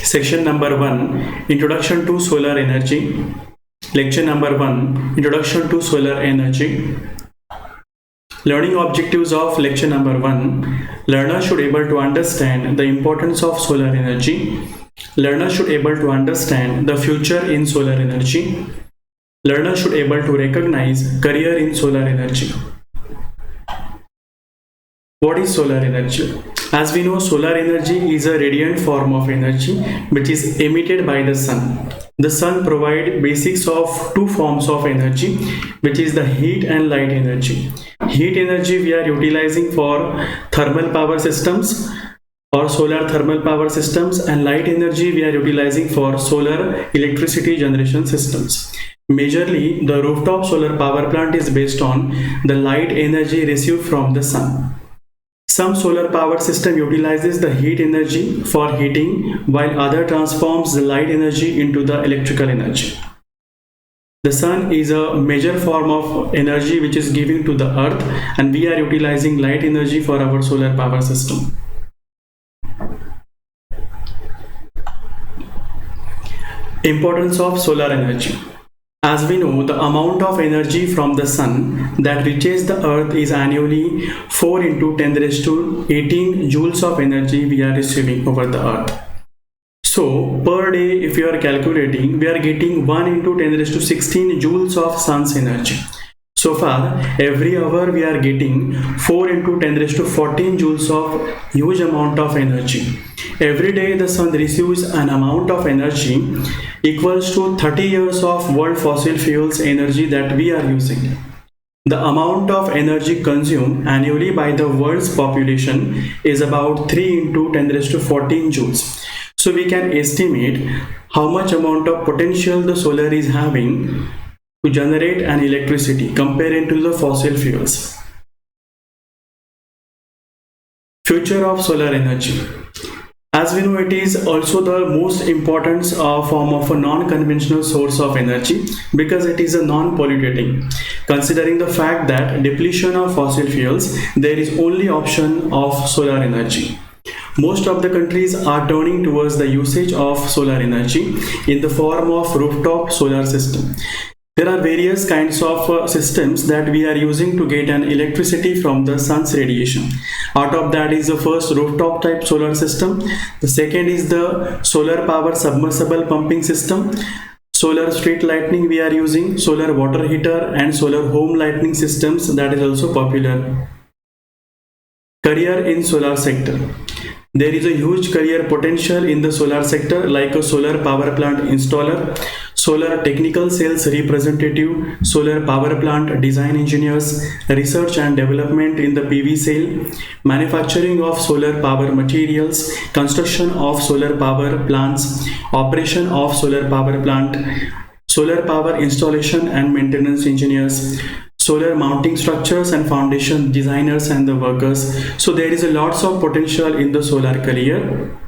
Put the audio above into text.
Section number 1, Introduction to Solar Energy. Lecture number 1, Introduction to Solar Energy. Learning objectives of lecture number 1. Learner should able to understand the importance of solar energy. Learner should able to understand the future in solar energy. Learner should able to recognize career in solar energy. What is solar energy? As we know, solar energy is a radiant form of energy which is emitted by the sun. The sun provides basics of two forms of energy, which is the heat and light energy. Heat energy we are utilizing for thermal power systems or solar thermal power systems, and light energy we are utilizing for solar electricity generation systems. Majorly, the rooftop solar power plant is based on the light energy received from the sun. Some solar power system utilizes the heat energy for heating, while other transforms the light energy into the electrical energy. The sun is a major form of energy which is given to the earth, and we are utilizing light energy for our solar power system. Importance of solar energy. As we know, the amount of energy from the sun that reaches the earth is annually 4 into 10 raised to 18 joules of energy we are receiving over the earth. So per day, if you are calculating, we are getting 1 into 10 raised to 16 joules of sun's energy. So far, every hour we are getting 4 into 10 raised to 14 joules of huge amount of energy. Every day the sun receives an amount of energy equals to 30 years of world fossil fuels energy that we are using. The amount of energy consumed annually by the world's population is about 3 into 10 raised to 14 joules. So we can estimate how much amount of potential the solar is having to generate an electricity compared to the fossil fuels. Future of solar energy. As we know, it is also the most important form of a non-conventional source of energy because it is a non-polluting. Considering the fact that depletion of fossil fuels, there is only option of solar energy. Most of the countries are turning towards the usage of solar energy in the form of rooftop solar system. There are various kinds of systems that we are using to get an electricity from the sun's radiation. Out of that is the first rooftop type solar system. The second is the solar power submersible pumping system. Solar street lighting we are using, solar water heater and solar home lighting systems, that is also popular. Career in solar sector. There is a huge career potential in the solar sector, like a solar power plant installer, solar technical sales representative, solar power plant design engineers, research and development in the PV cell, manufacturing of solar power materials, construction of solar power plants, operation of solar power plant, solar power installation and maintenance engineers, solar mounting structures and foundation designers and the workers. So there is a lots of potential in the solar career.